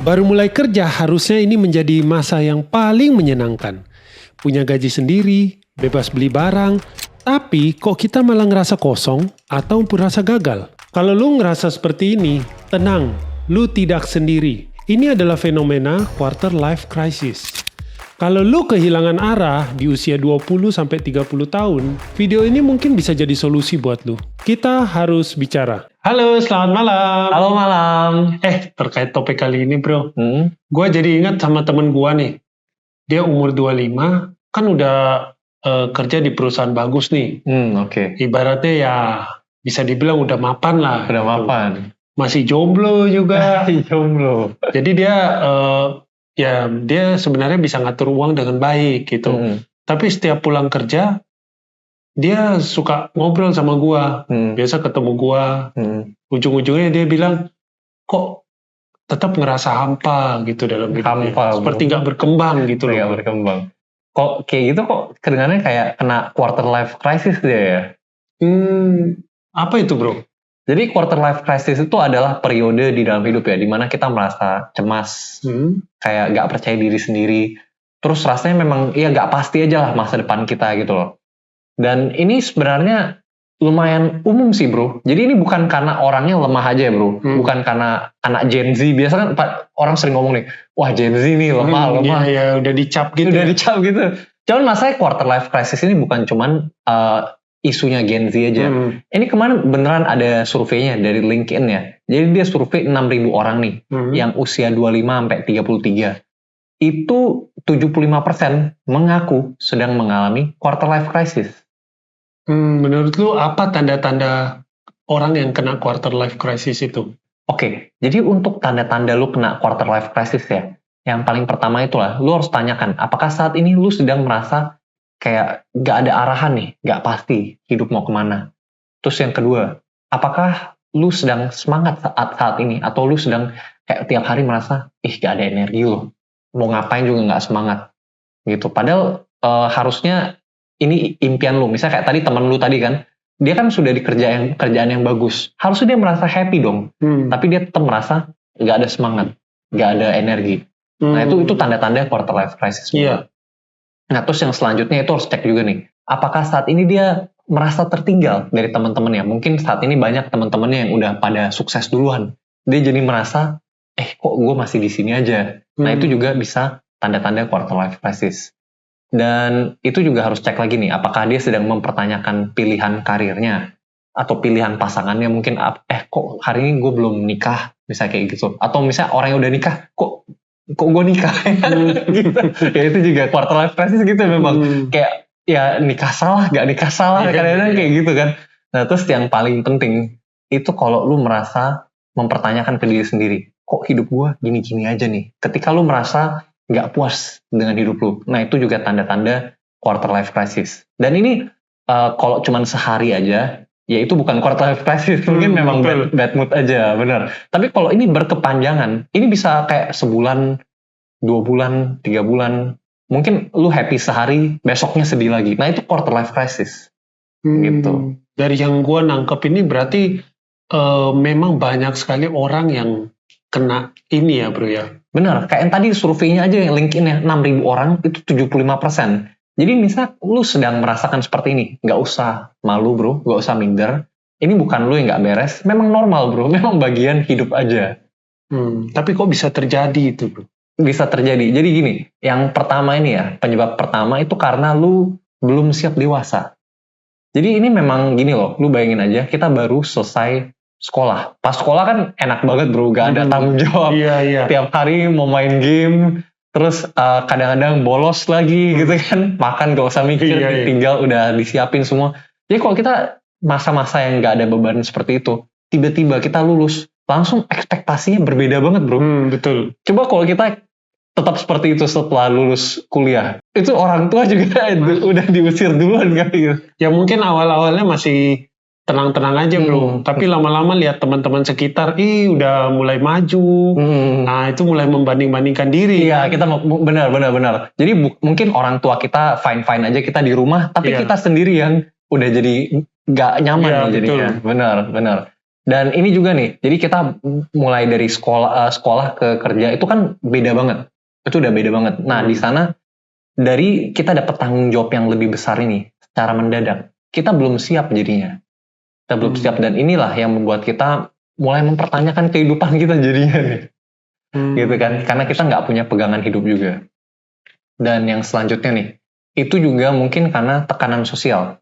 Baru mulai kerja harusnya ini menjadi masa yang paling menyenangkan. Punya gaji sendiri, bebas beli barang, tapi kok kita malah ngerasa kosong atau merasa gagal? Kalau lu ngerasa seperti ini, tenang, lu tidak sendiri. Ini adalah fenomena quarter life crisis. Kalau lu kehilangan arah di usia 20-30 tahun, video ini mungkin bisa jadi solusi buat lu. Kita harus bicara. Halo, selamat malam. Halo malam. Terkait topik kali ini bro, gue jadi ingat sama temen gue nih. Dia umur 25, kan udah kerja di perusahaan bagus nih. Oke. Ibaratnya ya bisa dibilang udah mapan lah. Udah gitu. mapan. Masih jomblo juga. Jomblo. Jadi dia sebenarnya bisa ngatur uang dengan baik gitu. Tapi setiap pulang kerja, dia suka ngobrol sama gua. Biasa ketemu gua. Ujung-ujungnya dia bilang, kok tetap ngerasa hampa gitu dalam hidupnya. Seperti nggak berkembang gitu loh. Nggak berkembang. Kok kayak gitu kok kedengarannya kayak kena quarter life crisis dia ya? Apa itu bro? Jadi quarter life crisis itu adalah periode di dalam hidup ya, dimana kita merasa cemas, kayak gak percaya diri sendiri, terus rasanya memang ya gak pasti aja lah masa depan kita gitu loh. Dan ini sebenarnya lumayan umum sih bro, jadi ini bukan karena orangnya lemah aja ya bro, bukan karena anak Gen Z, biasa kan orang sering ngomong nih, wah Gen Z nih lemah. Ya udah dicap gitu. Dicap gitu. Cuman masalahnya quarter life crisis ini bukan cuman isunya Gen Z aja. Ini kemarin beneran ada surveinya dari LinkedIn ya. Jadi dia survei 6.000 orang nih, yang usia 25-33. Itu 75% mengaku sedang mengalami quarter life crisis. Menurut lu apa tanda-tanda orang yang kena quarter life crisis itu? Oke, jadi untuk tanda-tanda lu kena quarter life crisis ya, yang paling pertama itulah, lu harus tanyakan, apakah saat ini lu sedang merasa kayak gak ada arahan nih, gak pasti hidup mau kemana. Terus yang kedua, apakah lu sedang semangat saat ini, atau lu sedang kayak tiap hari merasa, gak ada energi lu, mau ngapain juga gak semangat, gitu. Padahal harusnya ini impian lu, misalnya kayak tadi teman lu tadi kan, dia kan sudah di kerjaan yang bagus, harusnya dia merasa happy dong, tapi dia tetap merasa gak ada semangat, gak ada energi. Nah itu tanda-tanda quarter life crisis. Iya. Nah terus yang selanjutnya itu harus cek juga nih, apakah saat ini dia merasa tertinggal dari teman-temannya. Mungkin saat ini banyak teman-temannya yang udah pada sukses duluan, dia jadi merasa kok gue masih di sini aja. Nah itu juga bisa tanda-tanda quarter life crisis. Dan itu juga harus cek lagi nih, apakah dia sedang mempertanyakan pilihan karirnya atau pilihan pasangannya. Mungkin kok hari ini gue belum nikah, misalnya kayak gitu. Atau misalnya orang yang udah nikah, kok gue nikah gitu. Ya itu juga quarter life crisis gitu memang. Kayak ya nikah salah, gak nikah salah, kadang-kadang kayak gitu kan. Nah terus yang paling penting itu kalau lu merasa mempertanyakan ke diri sendiri, kok hidup gue gini-gini aja nih. Ketika lu merasa gak puas dengan hidup lu, nah itu juga tanda-tanda quarter life crisis. Dan ini kalau cuman sehari aja, ya itu bukan quarter life crisis, mungkin memang bad mood aja, benar. Tapi kalau ini berkepanjangan, ini bisa kayak sebulan, 2 bulan, 3 bulan, mungkin lu happy sehari, besoknya sedih lagi. Nah itu quarter life crisis. Gitu. Dari yang gue nangkep ini berarti memang banyak sekali orang yang kena ini ya bro ya. Benar, kayak yang tadi surveinya aja yang LinkedIn ya, 6.000 orang itu 75%. Jadi misal lu sedang merasakan seperti ini, gak usah malu bro, gak usah minder. Ini bukan lu yang gak beres, memang normal bro, memang bagian hidup aja. Tapi kok bisa terjadi itu bro? Bisa terjadi, jadi gini, yang pertama ini ya, penyebab pertama itu karena lu belum siap dewasa. Jadi ini memang gini loh, lu bayangin aja, kita baru selesai sekolah. Pas sekolah kan enak banget bro, gak ada tanggung jawab. Iya. Tiap hari mau main game, terus kadang-kadang bolos lagi gitu kan, makan gak usah mikir, tinggal udah disiapin semua. Jadi kalau kita masa-masa yang gak ada beban seperti itu, tiba-tiba kita lulus, langsung ekspektasinya berbeda banget bro. Betul. Coba kalau kita tetap seperti itu setelah lulus kuliah, itu orang tua juga udah diusir duluan kali ya. Ya mungkin awal-awalnya masih tenang-tenang aja bro, tapi lama-lama lihat teman-teman sekitar, udah mulai maju, nah itu mulai membanding-bandingkan diri. Iya, kita benar. Jadi mungkin orang tua kita fine-fine aja, kita di rumah, tapi kita sendiri yang udah jadi nggak nyaman nih jadinya. Benar. Dan ini juga nih, jadi kita mulai dari sekolah ke kerja itu kan beda banget. Itu udah beda banget. Nah, di sana dari kita dapat tanggung jawab yang lebih besar ini secara mendadak. Kita belum siap jadinya. Kita belum siap, dan inilah yang membuat kita mulai mempertanyakan kehidupan kita jadinya nih. Gitu kan. Karena kita nggak punya pegangan hidup juga. Dan yang selanjutnya nih, itu juga mungkin karena tekanan sosial.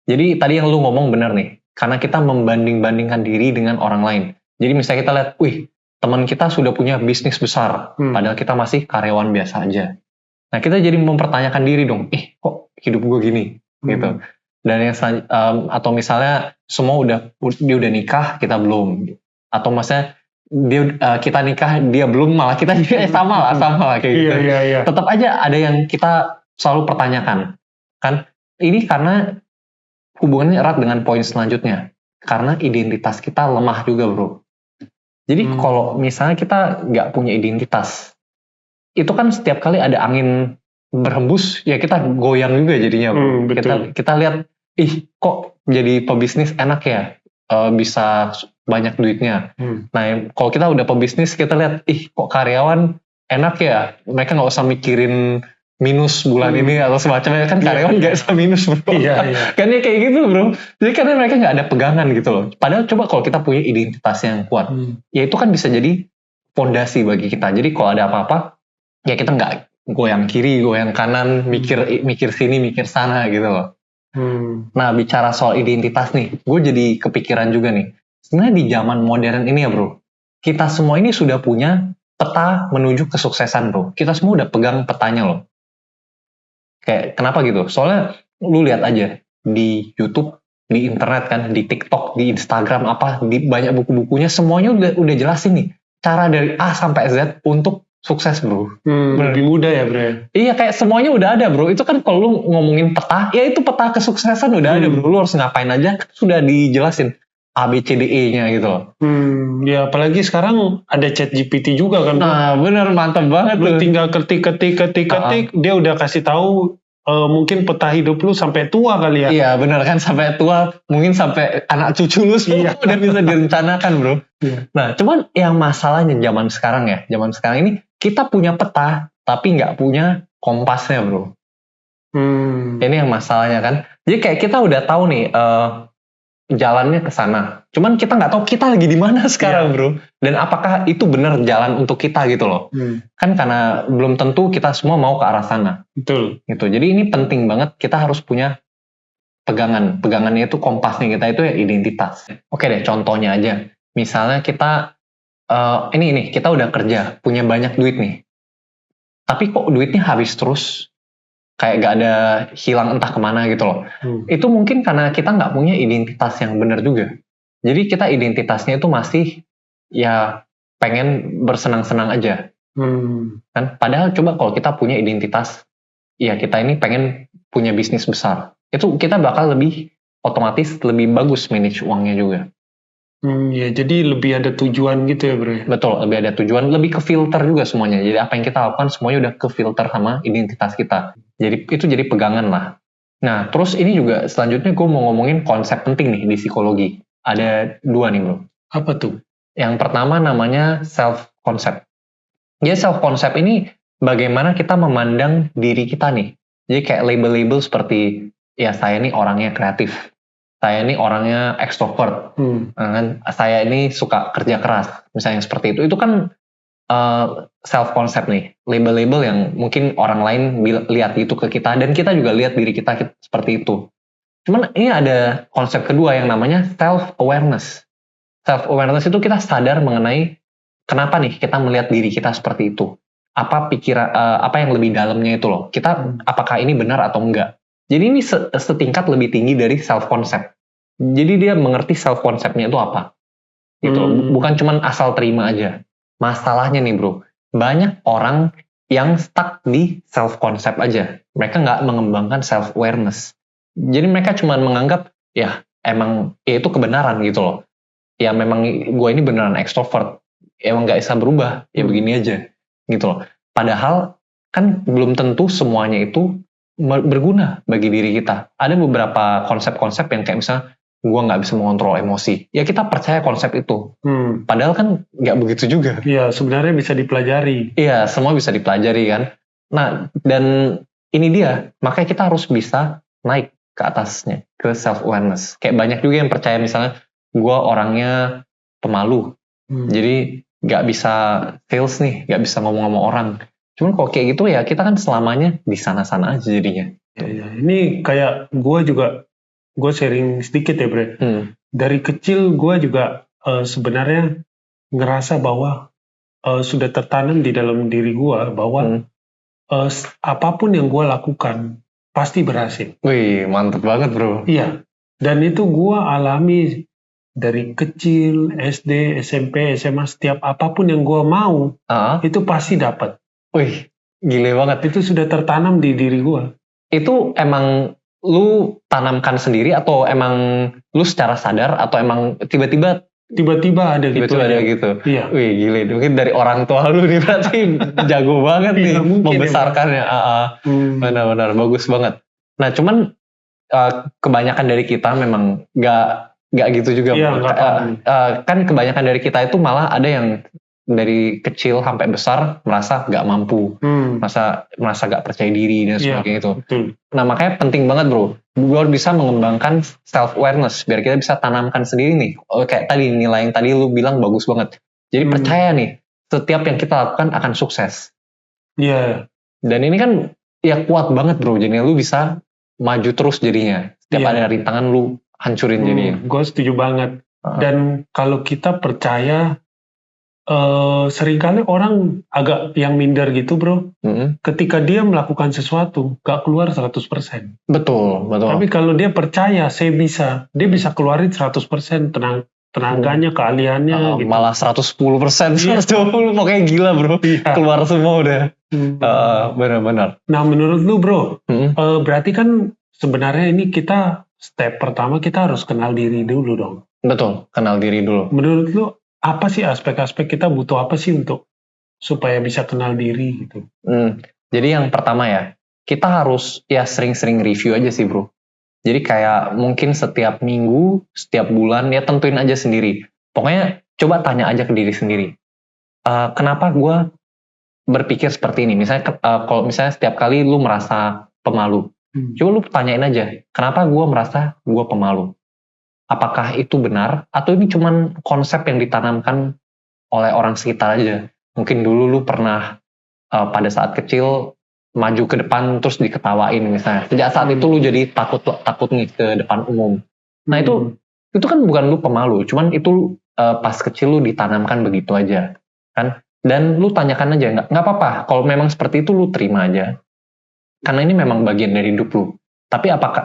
Jadi tadi yang lu ngomong benar nih. Karena kita membanding-bandingkan diri dengan orang lain. Jadi misalnya kita lihat, wih, teman kita sudah punya bisnis besar, padahal kita masih karyawan biasa aja. Nah, kita jadi mempertanyakan diri dong, kok hidup gue gini, gitu. Dan yang atau misalnya dia udah nikah, kita belum. Atau misalnya kita nikah, dia belum, malah kita sama lah kayak gitu. Iya. Tetap aja ada yang kita selalu pertanyakan, kan? Ini karena hubungannya erat dengan poin selanjutnya. Karena identitas kita lemah juga, bro. Jadi kalau misalnya kita nggak punya identitas, itu kan setiap kali ada angin berhembus, ya kita goyang juga jadinya, bro. Kita lihat, kok jadi pebisnis enak ya, bisa banyak duitnya. Nah, kalau kita udah pebisnis, kita lihat, kok karyawan enak ya, mereka nggak usah mikirin minus bulan ini atau semacamnya, kan karyawan nggak usah minus, bro. Kan ya kayak gitu, bro. Jadi karena mereka nggak ada pegangan gitu loh. Padahal coba kalau kita punya identitas yang kuat, ya itu kan bisa jadi fondasi bagi kita. Jadi kalau ada apa-apa, ya kita nggak goyang kiri, goyang kanan, mikir sini, mikir sana gitu loh. Nah, bicara soal identitas nih, gue jadi kepikiran juga nih. Sebenarnya di zaman modern ini ya, bro, kita semua ini sudah punya peta menuju kesuksesan, bro. Kita semua udah pegang petanya loh. Kayak kenapa gitu? Soalnya lu lihat aja di YouTube, di internet kan, di TikTok, di Instagram, di banyak buku-bukunya, semuanya udah jelasin nih cara dari A sampai Z untuk sukses, bro. Lebih mudah ya, bro. Iya, kayak semuanya udah ada, bro. Itu kan kalau lu ngomongin peta, ya itu peta kesuksesan udah ada, bro. Lu harus ngapain aja sudah dijelasin A, B, C, D, E-nya gitu loh. Ya apalagi sekarang ada ChatGPT juga kan. Nah, bener, mantap banget. Lu tinggal ketik, dia udah kasih tahu mungkin peta hidup lu sampai tua kali ya. Iya, bener kan, sampai tua, mungkin sampai anak cucu lu semua udah bisa direncanakan, bro. Nah, cuman yang masalahnya zaman sekarang ini, kita punya peta, tapi nggak punya kompasnya, bro. Ini yang masalahnya kan. Jadi kayak kita udah tahu nih, jalannya ke sana. Cuman kita nggak tahu kita lagi di mana sekarang, bro. Dan apakah itu benar jalan untuk kita gitu loh. Kan karena belum tentu kita semua mau ke arah sana. Betul. Gitu. Jadi ini penting banget, kita harus punya pegangan. Pegangannya itu, kompasnya kita itu ya identitas. Oke deh, contohnya aja. Misalnya kita, ini kita udah kerja, punya banyak duit nih. Tapi kok duitnya habis terus? Kayak gak ada, hilang entah kemana gitu loh. Itu mungkin karena kita gak punya identitas yang benar juga. Jadi kita identitasnya itu masih ya pengen bersenang-senang aja. Kan? Padahal coba kalau kita punya identitas, ya kita ini pengen punya bisnis besar. Itu kita bakal otomatis lebih bagus manage uangnya juga. Ya, jadi lebih ada tujuan gitu ya, bro. Betul, lebih ada tujuan, lebih ke filter juga semuanya. Jadi apa yang kita lakukan semuanya udah ke filter sama identitas kita. Jadi itu jadi pegangan lah. Nah, terus ini juga selanjutnya gue mau ngomongin konsep penting nih di psikologi. Ada 2 nih, bro. Apa tuh? Yang pertama namanya self-concept. Jadi self-concept ini bagaimana kita memandang diri kita nih. Jadi kayak label-label seperti, ya saya ini orangnya kreatif. Saya ini orangnya ekstrovert, kan? Saya ini suka kerja keras, misalnya seperti itu. Itu kan self-concept nih, label-label yang mungkin orang lain lihat itu ke kita, dan kita juga lihat diri kita seperti itu. Cuman ini ada konsep kedua yang namanya self-awareness. Self-awareness itu kita sadar mengenai kenapa nih kita melihat diri kita seperti itu. Apa yang lebih dalamnya itu loh. Kita apakah ini benar atau enggak. Jadi ini setingkat lebih tinggi dari self-concept. Jadi dia mengerti self-concept-nya itu apa. Gitu. Bukan cuma asal terima aja. Masalahnya nih, bro, banyak orang yang stuck di self-concept aja. Mereka nggak mengembangkan self-awareness. Jadi mereka cuma menganggap, ya emang ya itu kebenaran gitu loh. Ya memang gue ini beneran ekstrovert. Emang nggak bisa berubah, ya begini aja. Gitu loh. Padahal kan belum tentu semuanya itu berguna bagi diri kita. Ada beberapa konsep-konsep yang kayak misalnya gue nggak bisa mengontrol emosi. Ya kita percaya konsep itu. Padahal kan nggak begitu juga. Iya, sebenarnya bisa dipelajari. Iya, semua bisa dipelajari kan. Nah, dan ini dia, makanya kita harus bisa naik ke atasnya, ke self-awareness. Kayak banyak juga yang percaya misalnya, gue orangnya pemalu, jadi nggak bisa sales nih, nggak bisa ngomong sama orang. Cuman kalau kayak gitu ya, kita kan selamanya di sana-sana aja jadinya. Ya. Ini kayak gue sharing sedikit ya Bre. Dari kecil gue juga sebenarnya ngerasa bahwa sudah tertanam di dalam diri gue bahwa apapun yang gue lakukan pasti berhasil. Wih, mantep banget bro. Iya, dan itu gue alami dari kecil, SD, SMP, SMA, setiap apapun yang gue mau, itu pasti dapat. Wih, gile banget. Itu sudah tertanam di diri gue. Itu emang lu tanamkan sendiri atau emang lu secara sadar atau emang tiba-tiba ada gitu. Ada gitu. Iya. Wih gile, mungkin dari orang tua lu nih berarti jago banget nih membesarkannya. Benar-benar bagus banget. Nah cuman kebanyakan dari kita memang nggak gitu juga. Iya, kan kebanyakan dari kita itu malah ada yang dari kecil sampai besar merasa nggak mampu, merasa nggak percaya diri dan sebagainya itu. Nah makanya penting banget bro, gue bisa mengembangkan self awareness biar kita bisa tanamkan sendiri nih. Kayak tadi nilai yang tadi lu bilang bagus banget. Jadi percaya nih, setiap yang kita lakukan akan sukses. Iya. Dan ini kan ya kuat banget bro. Jadi lu bisa maju terus jadinya. Setiap ada rintangan lu hancurin jadinya. Gue setuju banget. Dan kalau kita percaya, seringkali orang agak yang minder gitu bro. Ketika dia melakukan sesuatu gak keluar 100%. Betul. Tapi kalau dia percaya saya bisa, dia bisa keluarin 100% tenaganya, keahliannya gitu. Malah 110%, 120 pokoknya gila bro. Keluar semua udah. Benar-benar. Nah menurut lu bro, berarti kan sebenarnya ini kita step pertama kita harus kenal diri dulu dong. Betul, kenal diri dulu. Menurut lu apa sih aspek-aspek kita butuh apa sih untuk supaya bisa kenal diri gitu? Jadi yang pertama ya, kita harus ya sering-sering review aja sih bro. Jadi kayak mungkin setiap minggu, setiap bulan ya tentuin aja sendiri. Pokoknya coba tanya aja ke diri sendiri. Kenapa gue berpikir seperti ini? Misalnya kalau misalnya setiap kali lu merasa pemalu, coba lu tanyain aja, kenapa gue merasa gue pemalu? Apakah itu benar atau ini cuman konsep yang ditanamkan oleh orang sekitar aja? Mungkin dulu lu pernah pada saat kecil maju ke depan terus diketawain misalnya. Sejak saat itu lu jadi takut nih ke depan umum. Nah itu kan bukan lu pemalu, cuman itu pas kecil lu ditanamkan begitu aja, kan? Dan lu tanyakan aja, nggak apa-apa. Kalau memang seperti itu lu terima aja, karena ini memang bagian dari hidup lu. Tapi apakah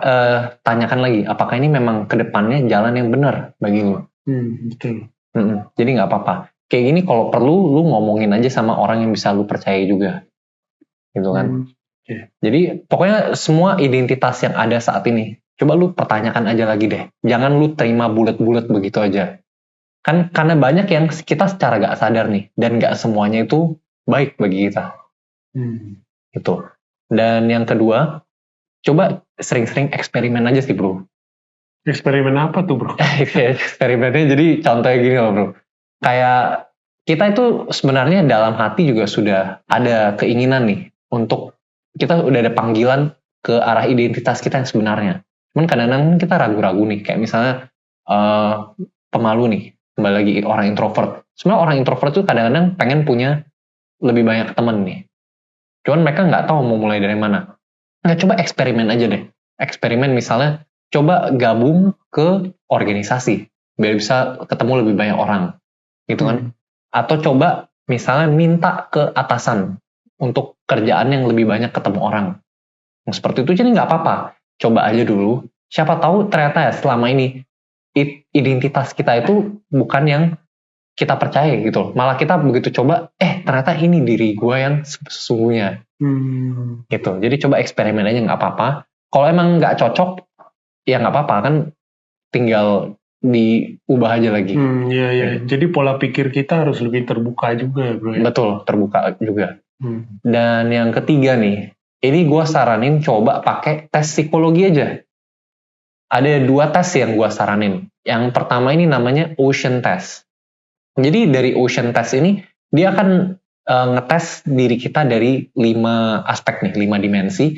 tanyakan lagi, apakah ini memang kedepannya jalan yang benar bagi lu? Betul. Jadi nggak apa-apa. Kayak gini kalau perlu lu ngomongin aja sama orang yang bisa lu percaya juga, gitu kan? Jadi pokoknya semua identitas yang ada saat ini, coba lu pertanyakan aja lagi deh. Jangan lu terima bulat-bulat begitu aja. Kan karena banyak yang kita secara nggak sadar nih, dan nggak semuanya itu baik bagi kita. Gitu. Dan yang kedua, coba sering-sering eksperimen aja sih bro. Eksperimen apa tuh bro? Eksperimennya jadi contohnya gini loh bro. Kayak kita itu sebenarnya dalam hati juga sudah ada keinginan nih untuk kita udah ada panggilan ke arah identitas kita yang sebenarnya. Cuman kadang-kadang kita ragu-ragu nih. Kayak misalnya pemalu nih. Kembali lagi orang introvert. Sebenarnya orang introvert tuh kadang-kadang pengen punya lebih banyak teman nih. Cuman mereka nggak tahu mau mulai dari mana. Nah, coba eksperimen aja deh. Eksperimen misalnya, coba gabung ke organisasi. Biar bisa ketemu lebih banyak orang. Gitu kan. Atau coba misalnya minta ke atasan untuk kerjaan yang lebih banyak ketemu orang. Yang seperti itu jadi nggak apa-apa. Coba aja dulu. Siapa tahu ternyata ya selama ini identitas kita itu bukan yang kita percaya gitu. Malah kita begitu coba, ternyata ini diri gue yang sesungguhnya. Gitu. Jadi coba eksperimen aja nggak apa-apa. Kalau emang nggak cocok, ya nggak apa-apa kan. Tinggal diubah aja lagi. Iya. Jadi pola pikir kita harus lebih terbuka juga, bro. Ya? Betul, terbuka juga. Dan yang ketiga nih, ini gue saranin coba pakai tes psikologi aja. Ada 2 tes yang gue saranin. Yang pertama ini namanya Ocean Test. Jadi dari Ocean Test ini, dia akan ngetes diri kita dari 5 aspek nih, 5 dimensi.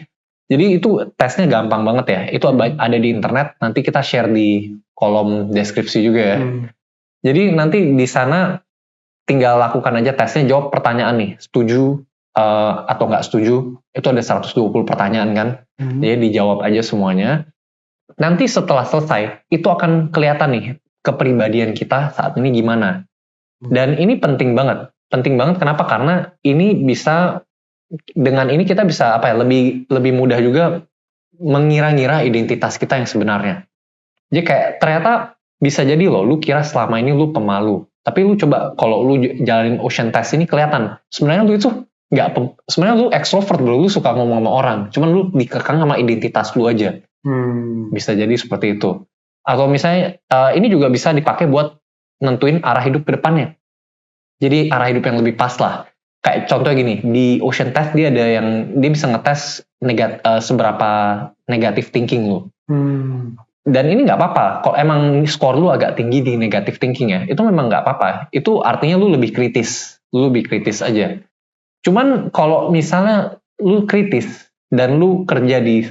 Jadi itu tesnya gampang banget ya. Itu ada di internet, nanti kita share di kolom deskripsi juga ya. Jadi nanti di sana tinggal lakukan aja tesnya, jawab pertanyaan nih, setuju atau nggak setuju. Itu ada 120 pertanyaan kan. Jadi dijawab aja semuanya. Nanti setelah selesai, itu akan kelihatan nih kepribadian kita saat ini gimana. Dan ini penting banget. Penting banget kenapa? Karena ini bisa, dengan ini kita bisa lebih mudah juga mengira-ngira identitas kita yang sebenarnya. Jadi kayak ternyata bisa jadi loh, lu kira selama ini lu pemalu. Tapi lu coba kalau lu jalanin Ocean Test ini kelihatan. Sebenarnya lu itu sebenarnya lu extrovert bro, lu suka ngomong sama orang. Cuman lu dikekang sama identitas lu aja. Bisa jadi seperti itu. Atau misalnya ini juga bisa dipakai buat nentuin arah hidup ke depannya. Jadi arah hidup yang lebih pas lah. Kayak contoh gini, di Ocean Test dia bisa ngetes seberapa negatif thinking lu. Dan ini nggak apa-apa. Kalau emang skor lu agak tinggi di negative thinking ya, itu memang nggak apa-apa. Itu artinya lu lebih kritis. Lu lebih kritis aja. Cuman kalau misalnya lu kritis dan lu kerja di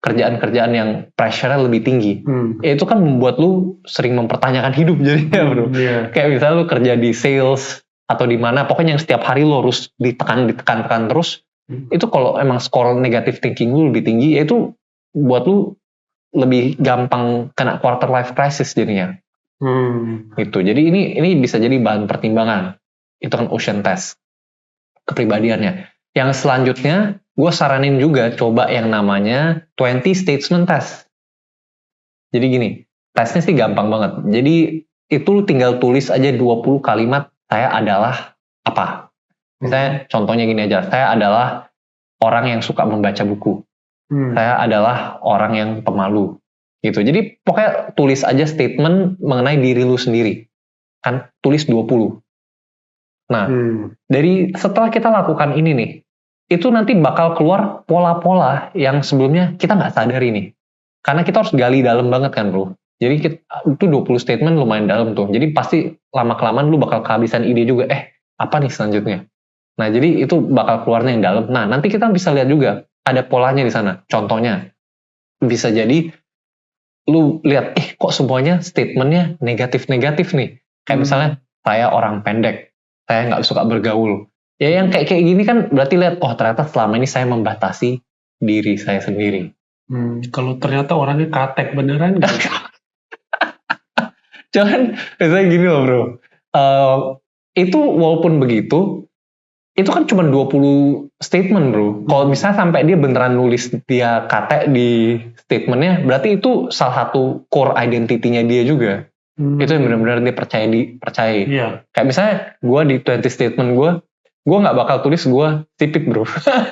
kerjaan-kerjaan yang pressure-nya lebih tinggi, ya itu kan membuat lu sering mempertanyakan hidup jadinya bro. Kayak misalnya lu kerja di sales atau di mana, pokoknya yang setiap hari lu harus ditekan terus, itu kalau emang skor negative thinking lu lebih tinggi, ya itu buat lu lebih gampang kena quarter life crisis jadinya. Gitu. Jadi ini bisa jadi bahan pertimbangan. Itu kan Ocean Test kepribadiannya. Yang selanjutnya, gue saranin juga coba yang namanya 20 Statement Test. Jadi gini, tesnya sih gampang banget. Jadi itu tinggal tulis aja 20 kalimat, saya adalah apa. Misalnya contohnya gini aja, saya adalah orang yang suka membaca buku. Saya adalah orang yang pemalu. Gitu. Jadi pokoknya tulis aja statement mengenai diri lu sendiri. Kan tulis 20. Nah, dari setelah kita lakukan ini nih, itu nanti bakal keluar pola-pola yang sebelumnya kita nggak sadari nih. Karena kita harus gali dalam banget kan bro. Jadi itu 20 statement lumayan dalam tuh. Jadi pasti lama-kelamaan lu bakal kehabisan ide juga. Apa nih selanjutnya? Nah jadi itu bakal keluarnya yang dalam. Nah nanti kita bisa lihat juga ada polanya di sana. Contohnya bisa jadi lu lihat, kok semuanya statementnya negatif-negatif nih. Kayak misalnya saya orang pendek, saya nggak suka bergaul. Ya yang kayak gini kan berarti lihat, ternyata selama ini saya membatasi diri saya sendiri. Kalau ternyata orangnya katek beneran gitu. Jangan, misalnya gini loh bro. Itu walaupun begitu, itu kan cuma 20 statement bro. Kalau misalnya sampai dia beneran nulis dia katek di statementnya, berarti itu salah satu core identity-nya dia juga. Itu yang benar-benar dia percaya. Iya. Kayak misalnya gue di 20 statement gue nggak bakal tulis gue sipit bro.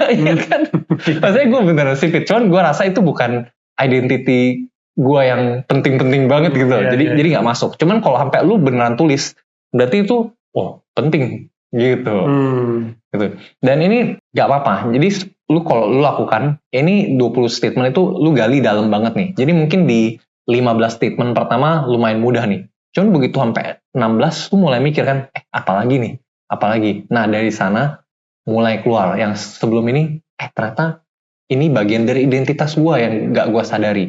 Iya kan? Maksudnya gue beneran sipit. Cuman gue rasa itu bukan identity gue yang penting-penting banget gitu. Jadi nggak masuk. Cuman kalau sampai lu beneran tulis, berarti itu penting gitu. Gitu. Dan ini nggak apa-apa. Jadi kalau lu lakukan ini 20 statement itu lu gali dalam banget nih. Jadi mungkin di 15 statement pertama lumayan mudah nih. Cuman begitu sampai 16 lu mulai mikir kan, apalagi nih? Apalagi. Nah dari sana mulai keluar yang sebelum ini ternyata ini bagian dari identitas gue yang gak gue sadari.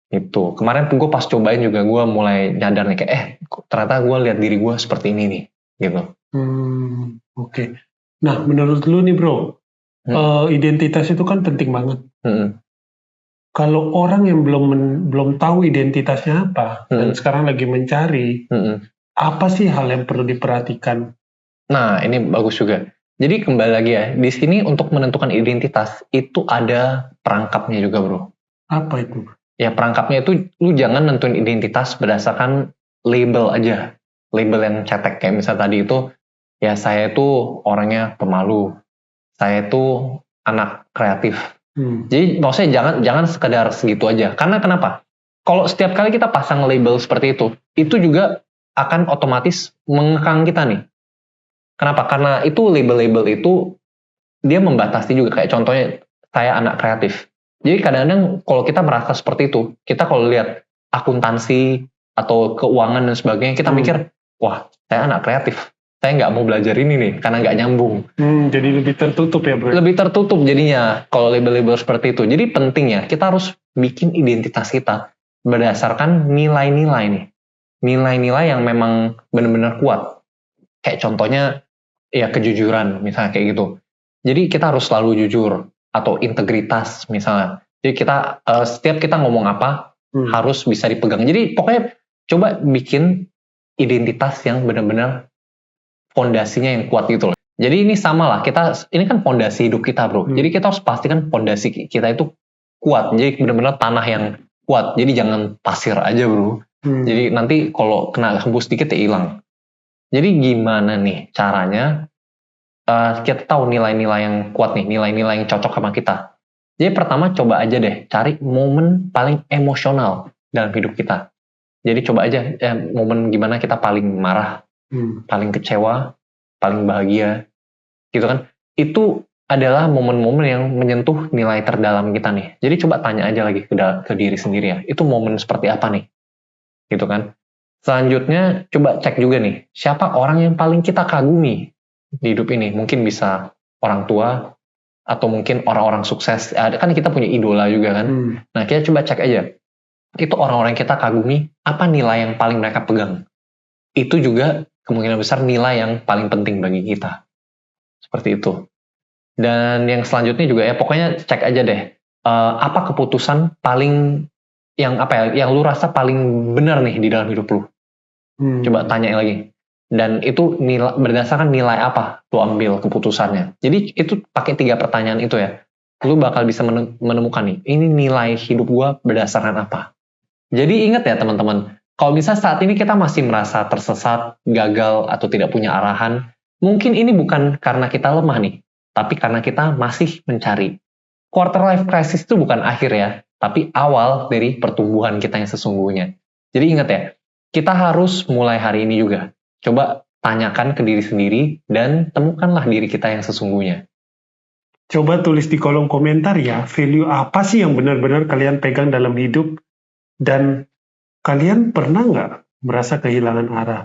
Itu kemarin gue pas cobain juga gue mulai nyadar nih kayak ternyata gue lihat diri gue seperti ini nih gitu. Oke. Nah menurut lu nih bro, identitas itu kan penting banget. Kalau orang yang belum tahu identitasnya apa dan sekarang lagi mencari, apa sih hal yang perlu diperhatikan? Nah, ini bagus juga. Jadi kembali lagi ya, di sini untuk menentukan identitas itu ada perangkapnya juga, bro. Apa itu? Ya, perangkapnya itu lu jangan nentuin identitas berdasarkan label aja. Label yang cetek kayak misalnya tadi itu, ya saya itu orangnya pemalu. Saya itu anak kreatif. Jadi maksudnya jangan sekedar segitu aja. Karena kenapa? Kalau setiap kali kita pasang label seperti itu juga akan otomatis mengekang kita nih. Kenapa? Karena itu label-label itu dia membatasi juga. Kayak contohnya saya anak kreatif. Jadi kadang-kadang kalau kita merasa seperti itu, kita kalau lihat akuntansi atau keuangan dan sebagainya, kita mikir, wah, saya anak kreatif, saya nggak mau belajar ini nih, karena nggak nyambung. Jadi lebih tertutup ya bro. Lebih tertutup jadinya kalau label-label seperti itu. Jadi pentingnya kita harus bikin identitas kita berdasarkan nilai-nilai nih. Nilai-nilai yang memang benar-benar kuat. Kayak contohnya ya kejujuran misalnya kayak gitu. Jadi kita harus selalu jujur atau integritas misalnya. Jadi kita setiap kita ngomong apa harus bisa dipegang. Jadi pokoknya coba bikin identitas yang benar-benar fondasinya yang kuat gitu loh. Jadi ini sama lah, ini kan fondasi hidup kita bro. Jadi kita harus pastikan fondasi kita itu kuat. Jadi benar-benar tanah yang kuat. Jadi jangan pasir aja bro. Jadi nanti kalau kena hembus dikit ya hilang. Jadi gimana nih caranya kita tahu nilai-nilai yang kuat nih, nilai-nilai yang cocok sama kita. Jadi pertama coba aja deh cari momen paling emosional dalam hidup kita. Jadi coba aja momen gimana kita paling marah, paling kecewa, paling bahagia, gitu kan. Itu adalah momen-momen yang menyentuh nilai terdalam kita nih. Jadi coba tanya aja lagi ke diri sendiri ya, itu momen seperti apa nih, gitu kan. Selanjutnya coba cek juga nih, siapa orang yang paling kita kagumi di hidup ini. Mungkin bisa orang tua, atau mungkin orang-orang sukses. Kan kita punya idola juga kan. Nah kita coba cek aja, itu orang-orang yang kita kagumi, apa nilai yang paling mereka pegang. Itu juga kemungkinan besar nilai yang paling penting bagi kita. Seperti itu. Dan yang selanjutnya juga ya, pokoknya cek aja deh, apa keputusan paling, yang lu rasa paling benar nih di dalam hidup lu. Coba tanya lagi. Dan itu berdasarkan nilai apa lu ambil keputusannya. Jadi itu pakai 3 pertanyaan itu ya. Lu bakal bisa menemukan nih, ini nilai hidup gua berdasarkan apa. Jadi ingat ya teman-teman, kalau misalnya saat ini kita masih merasa tersesat, gagal, atau tidak punya arahan, mungkin ini bukan karena kita lemah nih, tapi karena kita masih mencari. Quarter life crisis itu bukan akhir ya, tapi awal dari pertumbuhan kita yang sesungguhnya. Jadi ingat ya, kita harus mulai hari ini juga. Coba tanyakan ke diri sendiri dan temukanlah diri kita yang sesungguhnya. Coba tulis di kolom komentar ya, value apa sih yang benar-benar kalian pegang dalam hidup, dan kalian pernah nggak merasa kehilangan arah?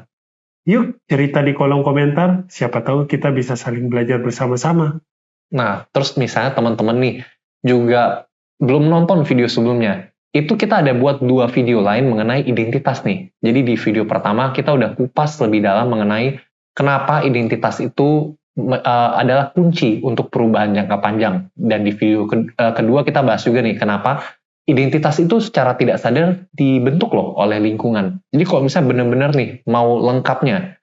Yuk cerita di kolom komentar, siapa tahu kita bisa saling belajar bersama-sama. Nah, terus misalnya teman-teman nih juga belum nonton video sebelumnya, itu kita ada buat 2 video lain mengenai identitas nih. Jadi di video pertama kita udah kupas lebih dalam mengenai kenapa identitas itu adalah kunci untuk perubahan jangka panjang. Dan di video kedua kita bahas juga nih kenapa identitas itu secara tidak sadar dibentuk loh oleh lingkungan. Jadi kalau misalnya benar-benar nih mau lengkapnya,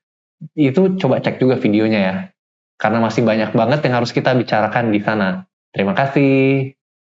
itu coba cek juga videonya ya. Karena masih banyak banget yang harus kita bicarakan di sana. Terima kasih.